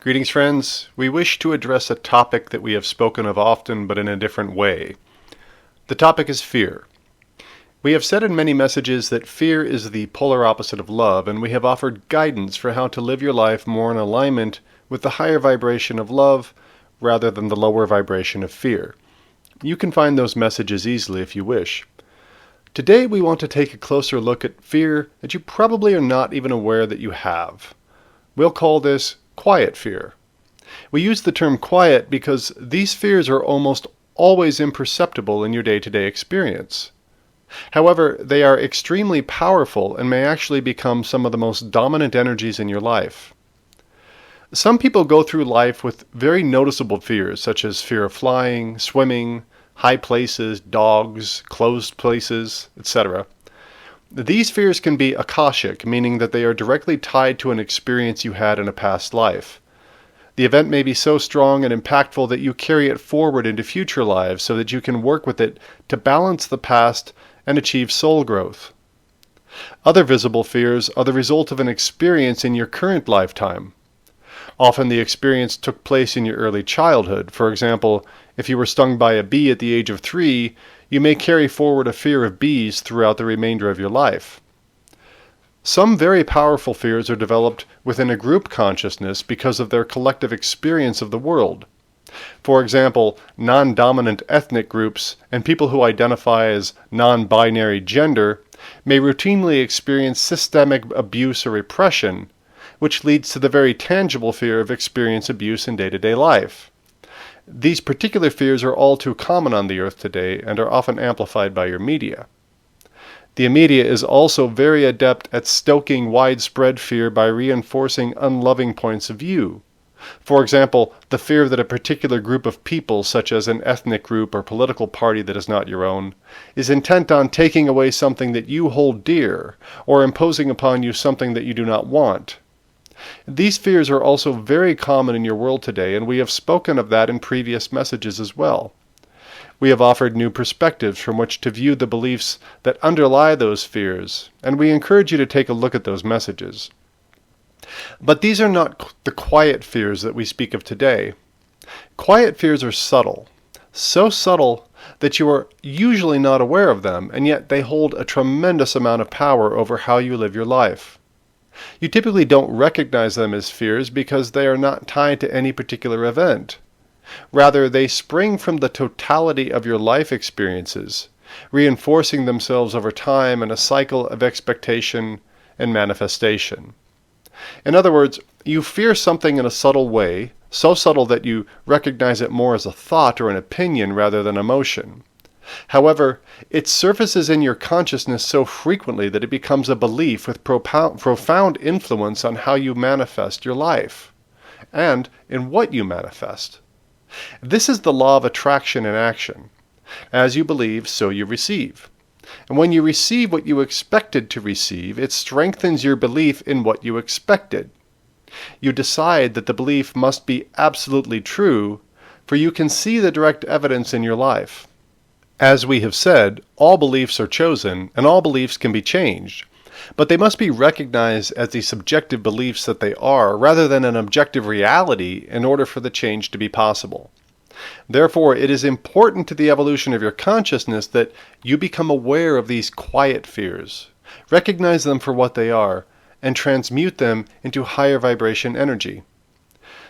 Greetings, friends. We wish to address a topic that we have spoken of often, but in a different way. The topic is fear. We have said in many messages that fear is the polar opposite of love, and we have offered guidance for how to live your life more in alignment with the higher vibration of love rather than the lower vibration of fear. You can find those messages easily if you wish. Today we want to take a closer look at fear that you probably are not even aware that you have. We'll call this quiet fear. We use the term quiet because these fears are almost always imperceptible in your day-to-day experience. However, they are extremely powerful and may actually become some of the most dominant energies in your life. Some people go through life with very noticeable fears, such as fear of flying, swimming, high places, dogs, closed places, etc. These fears can be akashic, meaning that they are directly tied to an experience you had in a past life. The event may be so strong and impactful that you carry it forward into future lives so that you can work with it to balance the past and achieve soul growth. Other visible fears are the result of an experience in your current lifetime. Often the experience took place in your early childhood. For example, if you were stung by a bee at the age of 3, you may carry forward a fear of bees throughout the remainder of your life. Some very powerful fears are developed within a group consciousness because of their collective experience of the world. For example, non-dominant ethnic groups and people who identify as non-binary gender may routinely experience systemic abuse or repression, which leads to the very tangible fear of experience abuse in day-to-day life. These particular fears are all too common on the earth today and are often amplified by your media. The media is also very adept at stoking widespread fear by reinforcing unloving points of view. For example, the fear that a particular group of people, such as an ethnic group or political party that is not your own, is intent on taking away something that you hold dear, or imposing upon you something that you do not want. These fears are also very common in your world today, and we have spoken of that in previous messages as well. We have offered new perspectives from which to view the beliefs that underlie those fears, and we encourage you to take a look at those messages. But these are not the quiet fears that we speak of today. Quiet fears are subtle, so subtle that you are usually not aware of them, and yet they hold a tremendous amount of power over how you live your life. You typically don't recognize them as fears because they are not tied to any particular event. Rather, they spring from the totality of your life experiences, reinforcing themselves over time in a cycle of expectation and manifestation. In other words, you fear something in a subtle way, so subtle that you recognize it more as a thought or an opinion rather than emotion. However, it surfaces in your consciousness so frequently that it becomes a belief with profound influence on how you manifest your life, and in what you manifest. This is the law of attraction in action. As you believe, so you receive. And when you receive what you expected to receive, it strengthens your belief in what you expected. You decide that the belief must be absolutely true, for you can see the direct evidence in your life. As we have said, all beliefs are chosen, and all beliefs can be changed, but they must be recognized as the subjective beliefs that they are, rather than an objective reality, in order for the change to be possible. Therefore, it is important to the evolution of your consciousness that you become aware of these quiet fears, recognize them for what they are, and transmute them into higher vibration energy.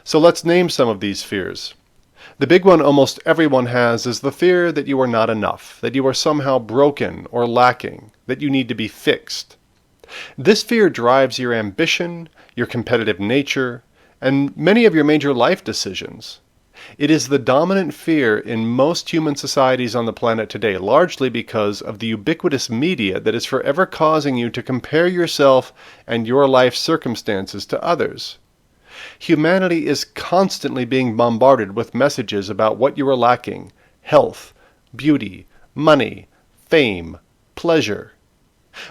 So let's name some of these fears. The big one almost everyone has is the fear that you are not enough, that you are somehow broken or lacking, that you need to be fixed. This fear drives your ambition, your competitive nature, and many of your major life decisions. It is the dominant fear in most human societies on the planet today, largely because of the ubiquitous media that is forever causing you to compare yourself and your life circumstances to others. Humanity is constantly being bombarded with messages about what you are lacking: health, beauty, money, fame, pleasure.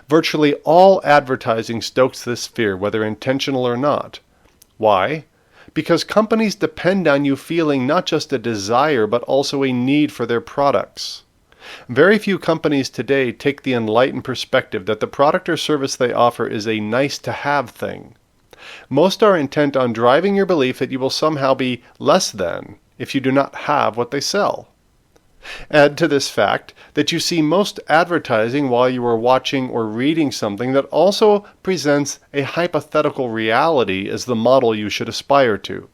Virtually all advertising stokes this fear, whether intentional or not. Why? Because companies depend on you feeling not just a desire, but also a need for their products. Very few companies today take the enlightened perspective that the product or service they offer is a nice-to-have thing. Most are intent on driving your belief that you will somehow be less than if you do not have what they sell. Add to this fact that you see most advertising while you are watching or reading something that also presents a hypothetical reality as the model you should aspire to.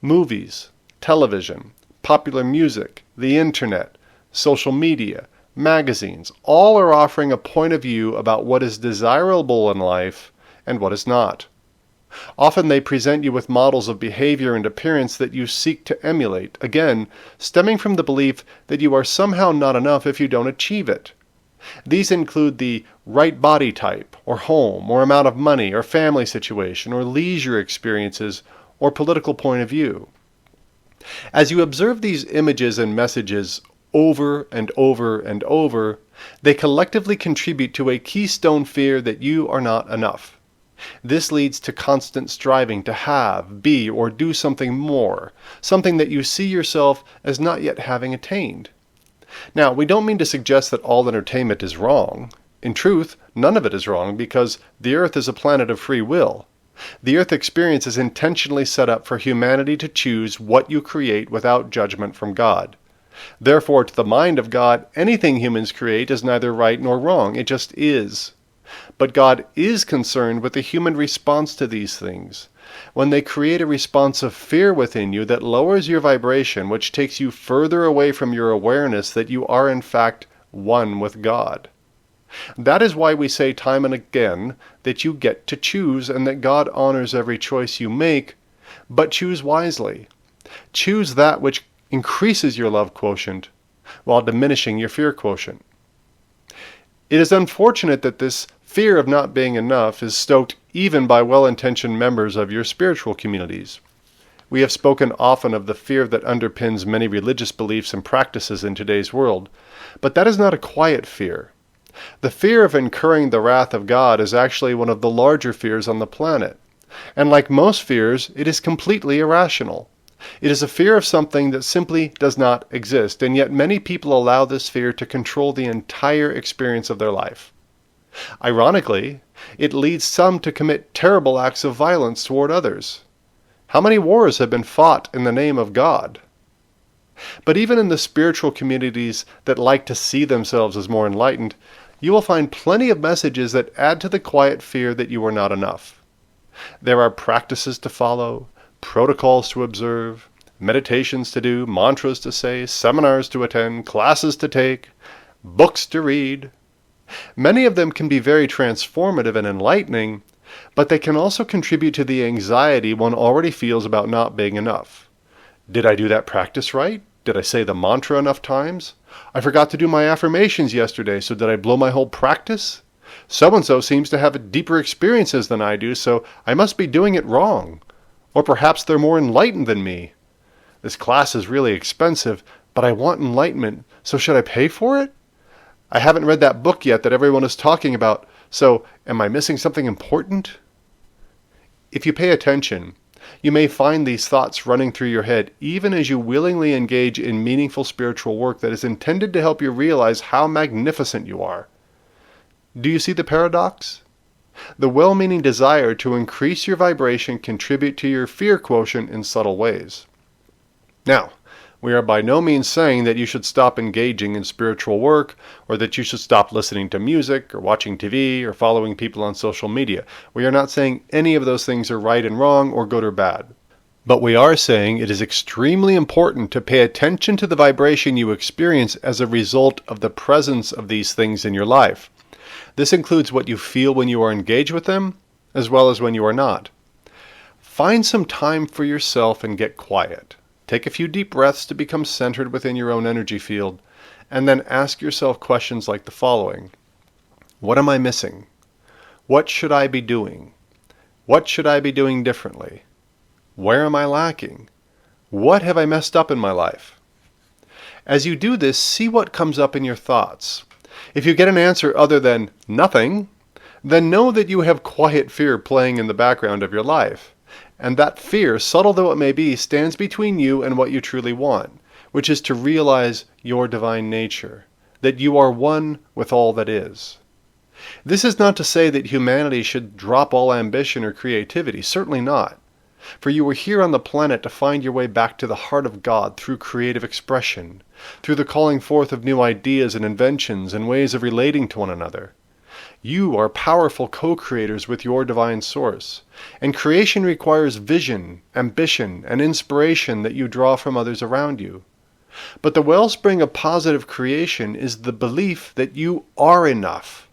Movies, television, popular music, the internet, social media, magazines, all are offering a point of view about what is desirable in life and what is not. Often they present you with models of behavior and appearance that you seek to emulate, again, stemming from the belief that you are somehow not enough if you don't achieve it. These include the right body type, or home, or amount of money, or family situation, or leisure experiences, or political point of view. As you observe these images and messages over and over and over, they collectively contribute to a keystone fear that you are not enough. This leads to constant striving to have, be, or do something more, something that you see yourself as not yet having attained. Now, we don't mean to suggest that all entertainment is wrong. In truth, none of it is wrong because the earth is a planet of free will. The earth experience is intentionally set up for humanity to choose what you create without judgment from God. Therefore, to the mind of God, anything humans create is neither right nor wrong. It just is. But God is concerned with the human response to these things. When they create a response of fear within you that lowers your vibration, which takes you further away from your awareness that you are in fact one with God. That is why we say time and again that you get to choose and that God honors every choice you make, but choose wisely. Choose that which increases your love quotient while diminishing your fear quotient. It is unfortunate that this fear of not being enough is stoked even by well-intentioned members of your spiritual communities. We have spoken often of the fear that underpins many religious beliefs and practices in today's world, but that is not a quiet fear. The fear of incurring the wrath of God is actually one of the larger fears on the planet, and like most fears, it is completely irrational. It is a fear of something that simply does not exist, and yet many people allow this fear to control the entire experience of their life. Ironically, it leads some to commit terrible acts of violence toward others. How many wars have been fought in the name of God? But even in the spiritual communities that like to see themselves as more enlightened, you will find plenty of messages that add to the quiet fear that you are not enough. There are practices to follow, protocols to observe, meditations to do, mantras to say, seminars to attend, classes to take, books to read. Many of them can be very transformative and enlightening, but they can also contribute to the anxiety one already feels about not being enough. Did I do that practice right? Did I say the mantra enough times? I forgot to do my affirmations yesterday, so did I blow my whole practice? So-and-so seems to have deeper experiences than I do, so I must be doing it wrong. Or perhaps they're more enlightened than me. This class is really expensive, but I want enlightenment, so should I pay for it? I haven't read that book yet that everyone is talking about, so am I missing something important? If you pay attention, you may find these thoughts running through your head even as you willingly engage in meaningful spiritual work that is intended to help you realize how magnificent you are. Do you see the paradox? The well-meaning desire to increase your vibration contribute to your fear quotient in subtle ways. Now, we are by no means saying that you should stop engaging in spiritual work, or that you should stop listening to music, or watching TV, or following people on social media. We are not saying any of those things are right and wrong, or good or bad. But we are saying it is extremely important to pay attention to the vibration you experience as a result of the presence of these things in your life. This includes what you feel when you are engaged with them, as well as when you are not. Find some time for yourself and get quiet. Take a few deep breaths to become centered within your own energy field, and then ask yourself questions like the following. What am I missing? What should I be doing? What should I be doing differently? Where am I lacking? What have I messed up in my life? As you do this, see what comes up in your thoughts. If you get an answer other than nothing, then know that you have quiet fear playing in the background of your life. And that fear, subtle though it may be, stands between you and what you truly want, which is to realize your divine nature, that you are one with all that is. This is not to say that humanity should drop all ambition or creativity, certainly not. For you were here on the planet to find your way back to the heart of God through creative expression, through the calling forth of new ideas and inventions and ways of relating to one another. You are powerful co-creators with your divine source, and creation requires vision, ambition, and inspiration that you draw from others around you. But the wellspring of positive creation is the belief that you are enough.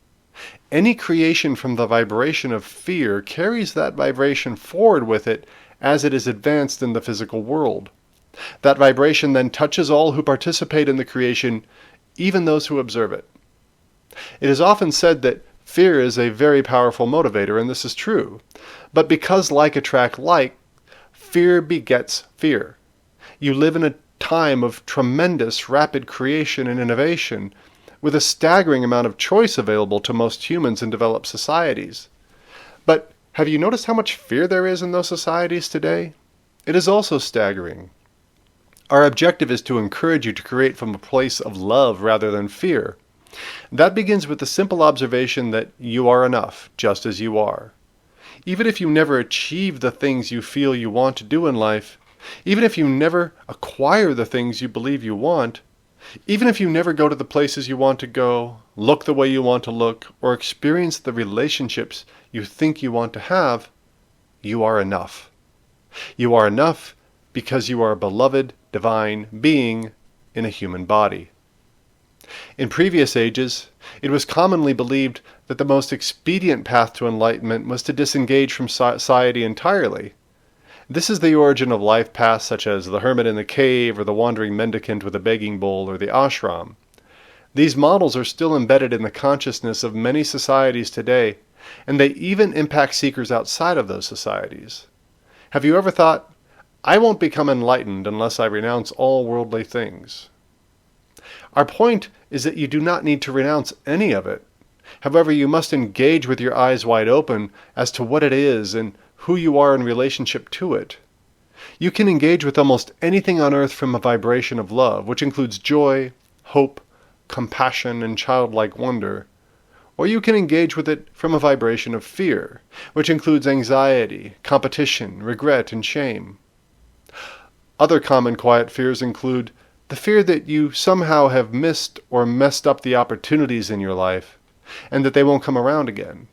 Any creation from the vibration of fear carries that vibration forward with it as it is advanced in the physical world. That vibration then touches all who participate in the creation, even those who observe it. It is often said that fear is a very powerful motivator, and this is true. But because like attract like, fear begets fear. You live in a time of tremendous rapid creation and innovation, with a staggering amount of choice available to most humans in developed societies. But have you noticed how much fear there is in those societies today? It is also staggering. Our objective is to encourage you to create from a place of love rather than fear. That begins with the simple observation that you are enough, just as you are. Even if you never achieve the things you feel you want to do in life, even if you never acquire the things you believe you want, even if you never go to the places you want to go, look the way you want to look, or experience the relationships you think you want to have, you are enough. You are enough because you are a beloved, divine being in a human body. In previous ages, it was commonly believed that the most expedient path to enlightenment was to disengage from society entirely. This is the origin of life paths such as the hermit in the cave or the wandering mendicant with a begging bowl or the ashram. These models are still embedded in the consciousness of many societies today, and they even impact seekers outside of those societies. Have you ever thought, I won't become enlightened unless I renounce all worldly things? Our point is that you do not need to renounce any of it. However, you must engage with your eyes wide open as to what it is and who you are in relationship to it. You can engage with almost anything on earth from a vibration of love, which includes joy, hope, compassion, and childlike wonder. Or you can engage with it from a vibration of fear, which includes anxiety, competition, regret, and shame. Other common quiet fears include the fear that you somehow have missed or messed up the opportunities in your life, and that they won't come around again.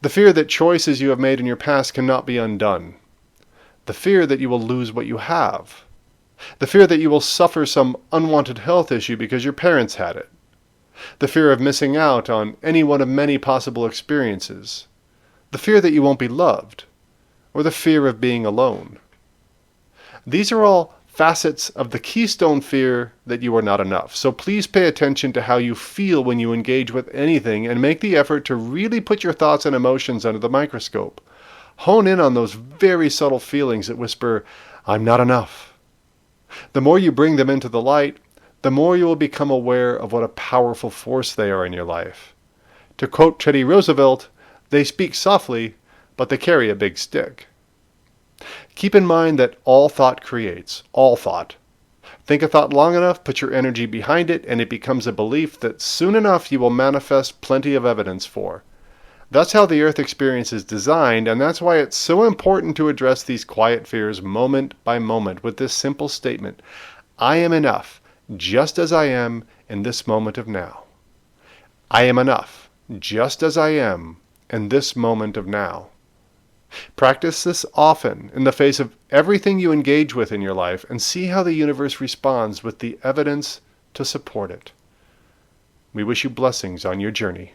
The fear that choices you have made in your past cannot be undone. The fear that you will lose what you have. The fear that you will suffer some unwanted health issue because your parents had it. The fear of missing out on any one of many possible experiences. The fear that you won't be loved. Or the fear of being alone. These are all facets of the keystone fear that you are not enough. So please pay attention to how you feel when you engage with anything and make the effort to really put your thoughts and emotions under the microscope. Hone in on those very subtle feelings that whisper, I'm not enough. The more you bring them into the light, the more you will become aware of what a powerful force they are in your life. To quote Teddy Roosevelt, they speak softly, but they carry a big stick. Keep in mind that all thought creates, all thought. Think a thought long enough, put your energy behind it, and it becomes a belief that soon enough you will manifest plenty of evidence for. That's how the Earth experience is designed, and that's why it's so important to address these quiet fears moment by moment with this simple statement, I am enough, just as I am in this moment of now. I am enough, just as I am in this moment of now. Practice this often in the face of everything you engage with in your life and see how the universe responds with the evidence to support it. We wish you blessings on your journey.